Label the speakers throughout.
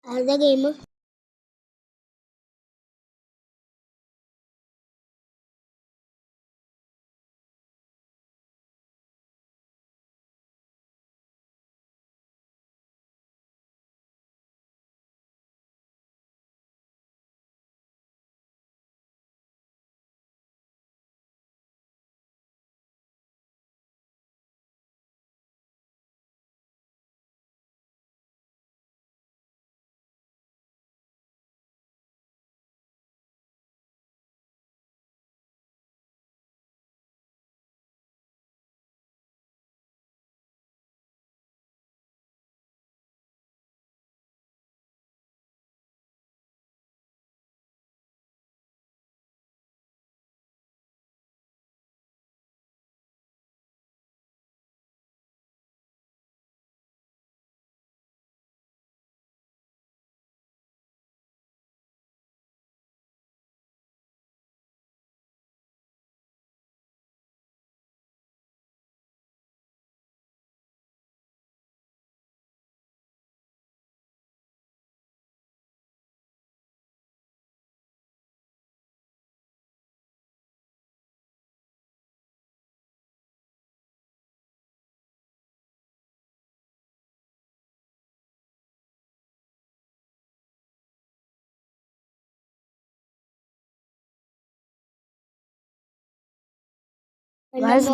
Speaker 1: ആരുടെ game?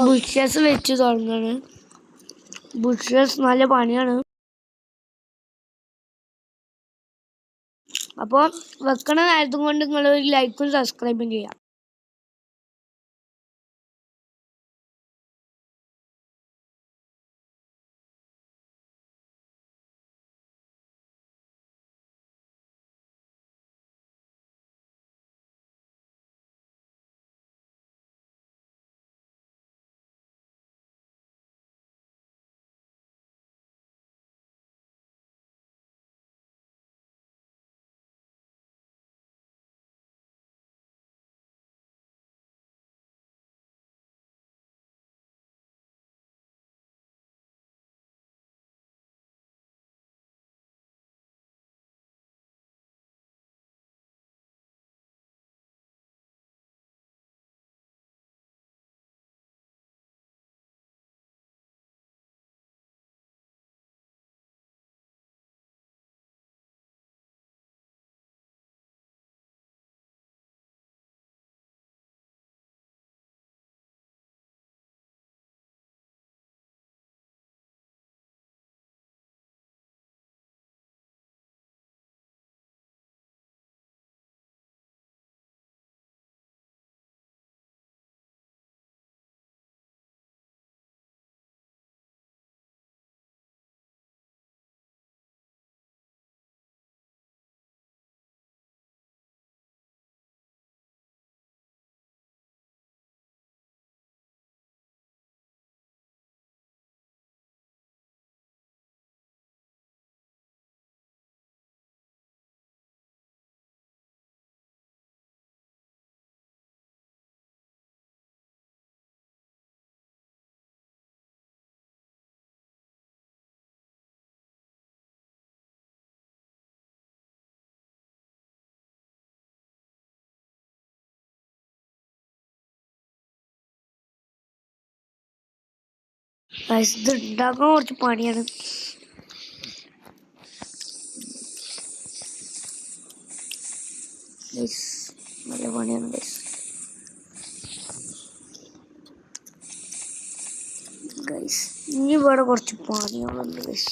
Speaker 1: Bushes വെച്ച് തുടങ്ങാണ്. Bushes നല്ല പണിയാണ്. അപ്പോൾ വെക്കണ നേരത്തും കൊണ്ട് നിങ്ങൾ ഒരു ലൈക്കും സബ്സ്ക്രൈബും ചെയ്യാം. ഇത് ഉണ്ടാക്കാൻ കുറച്ച് പണിയാണ്. നല്ല പണിയാണ് ഗൈസ്. ഇനി ഇവിടെ കുറച്ച് പണികളുണ്ട് ഗൈസ്.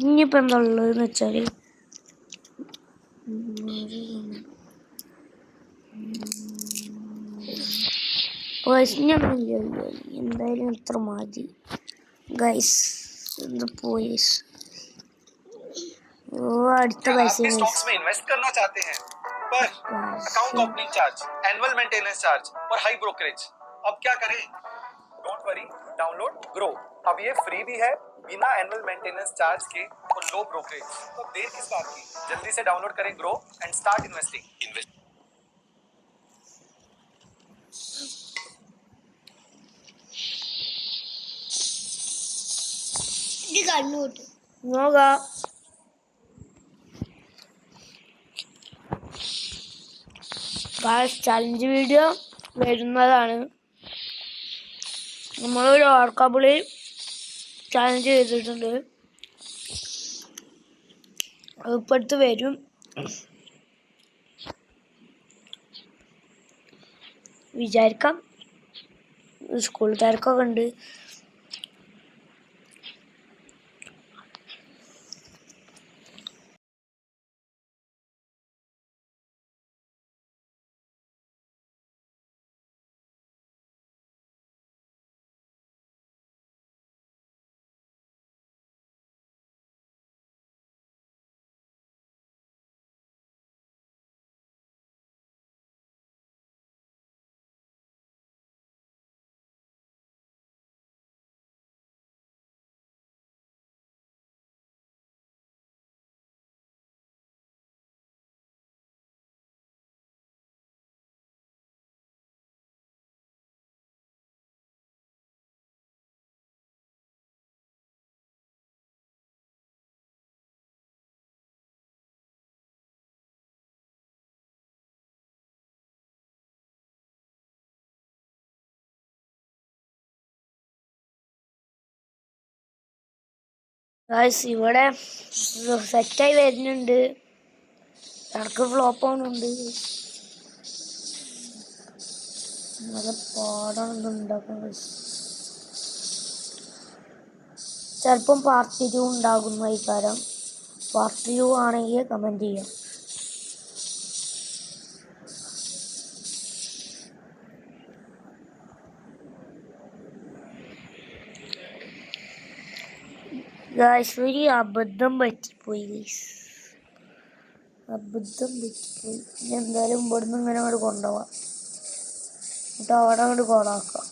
Speaker 1: ഇനിയിപ്പോ എന്താ ഉള്ളതെന്ന് വെച്ചാല് എന്തായാലും ഇത്ര മതി ഗൈസ്. ഇത് പോയി അടുത്ത പൈസ
Speaker 2: स्टॉक्स में इन्वेस्ट करना चाहते हैं पर account opening charge, annual maintenance charge और हाई ब्रोकरेज, अब क्या करें? Don't worry, download grow. अब ये फ्री भी है, बिना एनुअल मेंटेनेंस चार्ज के और लो ब्रोकरेज। तो देर किस बात की, जल्दी से डाउनलोड करें ग्रो एंड स्टार्ट इन्वेस्टिंग।
Speaker 1: നോക്കാം. ചലഞ്ച് വീഡിയോ വരുന്നതാണ്. നമ്മളൊരു ഓർക്കബിളി ചലഞ്ച് ചെയ്തിട്ടുണ്ട്. ഇപ്പോഴത്തെ വരും. വിചാരിക്കാം. സ്കൂൾ തിരക്കൊക്കെ ഉണ്ട്. ഗായ്സ് ഇവിടെ സെറ്റായി വരുന്നുണ്ട്. ഇടക്ക് ഫ്ലോപ്പ് ആവുന്നുണ്ട്. അത് പാടാണെന്നുണ്ടാക്കും. ചിലപ്പം പാർട്ട് 2 ഉണ്ടാകുന്ന ഇക്കാരം. പാർട്ട് 2 ആണെങ്കിൽ കമൻറ്റ് ചെയ്യാം. ഗായ്സ് ഒരു അബദ്ധം പറ്റിപ്പോയി. ഇനി എന്തായാലും ഇവിടുന്ന് ഇങ്ങനെ അങ്ങോട്ട് കൊണ്ടുപോവാം. എന്നിട്ട് അവിടെ അങ്ങോട്ട് കോളാക്കാം.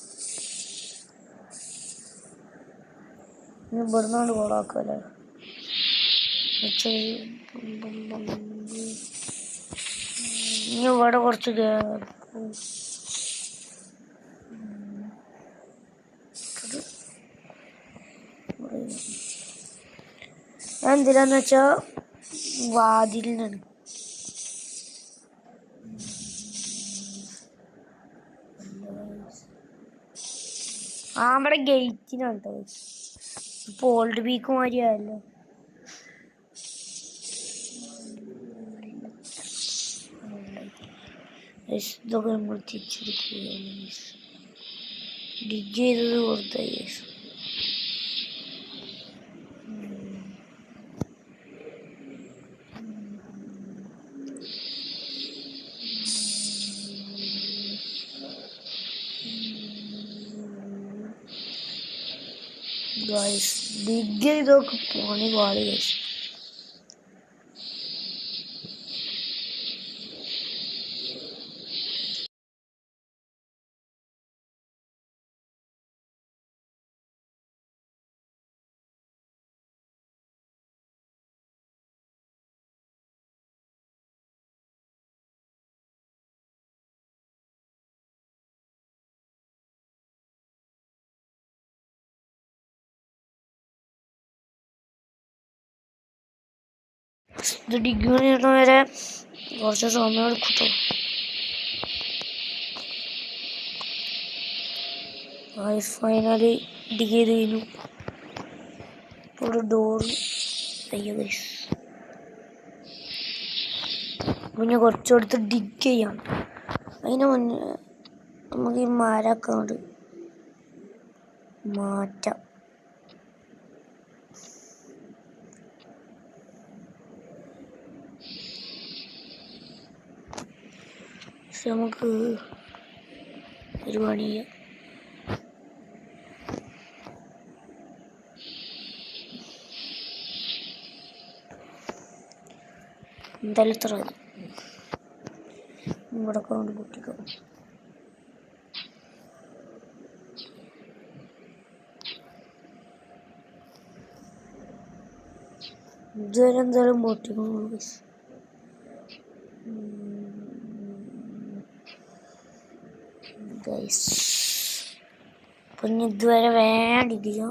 Speaker 1: ഇനി ഇവിടുന്ന് അങ്ങോട്ട് കോളാക്കാം അല്ലേ. ഇനി ഇവിടെ കുറച്ച് എന്തിനാന്ന് വെച്ചാ വാതിലിനാണ്. നമ്മുടെ ഗേറ്റിനാണ് കേട്ടോ. ഇപ്പൊ ഓൾഡ് ബീക്ക് മാതിരിയല്ലോ. ഇതൊക്കെ നമ്മൾ തിരിച്ചെടുക്കുകയാണ്. ഡിഗ് ചെയ്തത് കൊടുത്തായി. ഗായ്സ് ഡിഗ് ചെയ്തൊക്കെ പണി പാടി ഗൈസ്. ഇത് ഡിഗ് ചെയ്യുന്ന വരെ കുറച്ച് സമയം എടുക്കട്ടോ. ഫൈനലി ഡിഗ് ചെയ്ത് കഴിഞ്ഞു. ഒരു ഡോർ അയ്യോ ഗൈസ്. പിന്നെ കുറച്ചെടുത്ത് ഡിഗ് ചെയ്യാം. അതിന് മുന്നേ നമുക്ക് ഈ മരമൊക്കെ അങ്ങോട്ട് മാറ്റാം. പക്ഷെ നമുക്ക് ഒരു പണി ചെയ്യാം. എന്തായാലും ഇത്ര ഇവിടെ കൊണ്ട് പൊട്ടിക്കാം. ഇതുവരെ എന്തായാലും പൊട്ടിക്കണം. അപ്പം ഇതുവരെ വേണ്ടിയില്ല.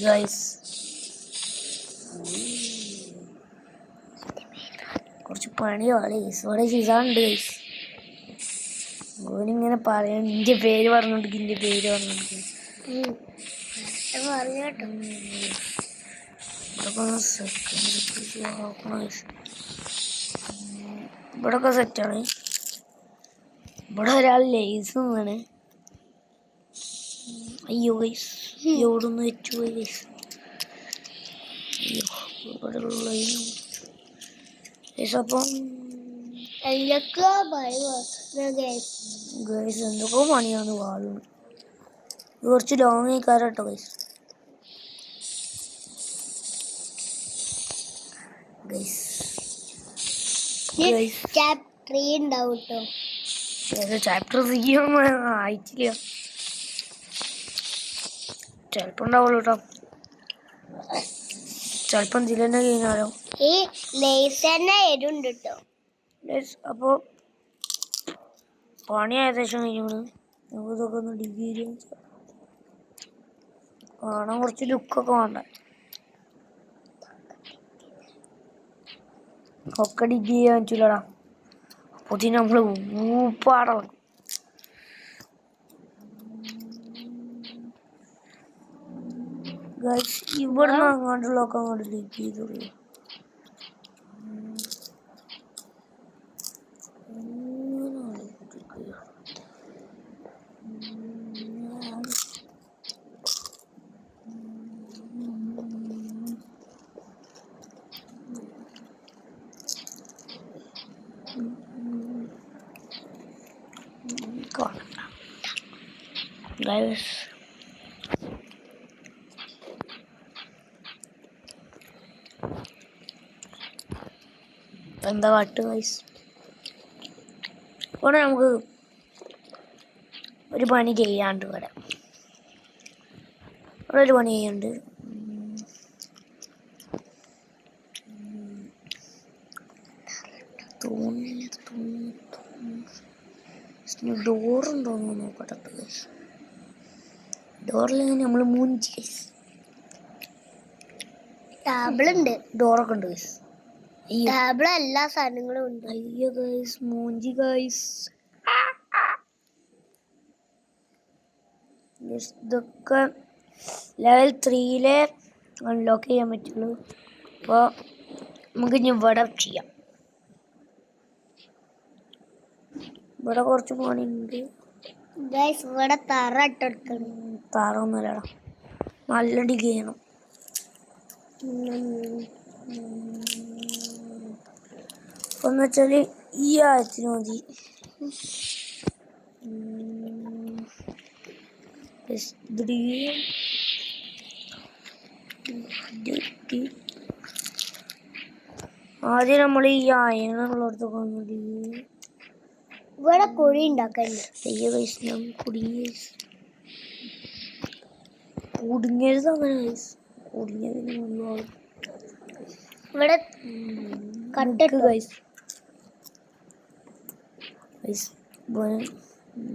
Speaker 1: ഗൈസ്. കുറച്ച് പണിയാണ് ഗൈസ്. ഇവിടെ ചെയ്താണ്ട് ഗൈസ്. ഓനിങ്ങനെ പറയണം ഇന്റെ പേര് പറഞ്ഞോണ്ടിരിക്കും, ഇന്റെ പേര് പറഞ്ഞോണ്ടിരിക്കും. ഇവിടൊക്കെ സെറ്റാണ്. ഇവിടെ ഒരാൾ ലേസ് ആണ്. അയ്യോ ഗൈസ്, എവിടുന്ന് വെച്ചുപോയി ഗൈസ്. അയ്യോ ഇവിടെ ഉള്ള ഗൈസ്. അപ്പം ഗൈസ് എന്തൊക്കെ പണിയാണ് വാളും. ഇത് കുറച്ച് ലോങ് ആയിക്കാരം കേട്ടോ ഗൈസ്.
Speaker 3: ചാപ്റ്റർ 3 ഉണ്ടാവും കേട്ടോ.
Speaker 1: ചാപ്റ്റർ 3 ആയിട്ടില്ല, ചിലപ്പോ ഉണ്ടാവുള്ളൂ കേട്ടോ. ചിലപ്പം ഇതിൽ തന്നെ കഴിഞ്ഞാലോ.
Speaker 3: ഈ ലേസ് തന്നെ എരുണ്ട് കേട്ടോ.
Speaker 1: അപ്പോ പണി ഏകദേശം കഴിഞ്ഞാണ്. നമുക്ക് ഇതൊക്കെ ഒന്ന് ഡിഗ്രി കാണാൻ കുറച്ച് ലുക്കൊക്കെ വേണ്ട. ഒക്കെ ഡിഗ്രി ചെയ്യാൻ പറ്റൂലടാ. അപ്പൊ നമ്മള് ഊപ്പാടണം. ഇവിടുന്ന് അങ്ങോട്ടുള്ളൊക്കെ അങ്ങോട്ട് ഡിഗ്രി ചെയ്തോളൂ. Guys, എന്താ കാട്ട് ഗൈസ്. ഇവിടെ നമുക്ക് ഒരു പണി ചെയ്യാണ്ട്. ഇവിടെ ഒരു പണി ചെയ്യാണ്ട്. ഡോറുണ്ടോന്ന് നോക്കട്ടെ ഗൈസ്. ഡോറിൽ നമ്മൾ മൂഞ്ചി ഗൈസ്.
Speaker 3: ടേബിളുണ്ട്,
Speaker 1: ഡോറൊക്കെ ഉണ്ട് ഗൈസ്.
Speaker 3: ടേബിൾ എല്ലാ സാധനങ്ങളും ഉണ്ട്.
Speaker 1: അയ്യോ ഗൈസ്, മൂഞ്ചി ഗൈസ്. ഇതൊക്കെ ലെവൽ 3 അൺലോക്ക് ചെയ്യാൻ പറ്റുള്ളൂ. അപ്പോൾ നമുക്ക് ഇനി ഇവിടെ ചെയ്യാം. ഇവിടെ കുറച്ച് പണിയുണ്ട്
Speaker 3: ഗൈസ്. ഇവിടെ തറ ഇട്ടെടുക്കണം.
Speaker 1: തറ ഒന്നുമല്ലടാ, നല്ല ഡിഗ് ചെയ്യണം. എന്ന് വെച്ചാൽ ഈ ആഴത്തിന് മതി. ആദ്യം നമ്മൾ ഈ അയണുള്ളടത്തൊക്കെ വന്നിട്ട്
Speaker 3: ഇവിടെ കുഴി ഉണ്ടാക്കണ്ട്.
Speaker 1: കുടുങ്ങിയത് അങ്ങനെ കുടുങ്ങിയതിന് മുന്നോട്ട്
Speaker 3: ഇവിടെ കട്ടിട്ട്
Speaker 1: ഗൈസ്.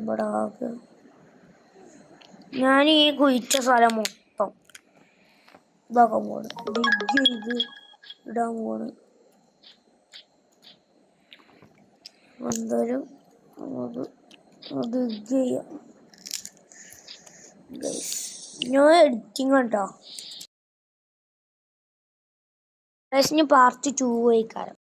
Speaker 1: ഇവിടെ ആകെ ഞാൻ ഈ കുഴിച്ച സ്ഥലം മൊത്തം ഇതാക്കാൻ പോണ്. ഡിഗ് ചെയ്ത് ഇടാൻ പോണ്. എന്തായാലും നമുക്ക് ഡിഗ് ചെയ്യാം ഗൈസ്. ഞാൻ എഡിറ്റിങ് കേട്ടോ ഗൈസ്. ഇനി പാർട്ട് 2 ആയിക്കാരം.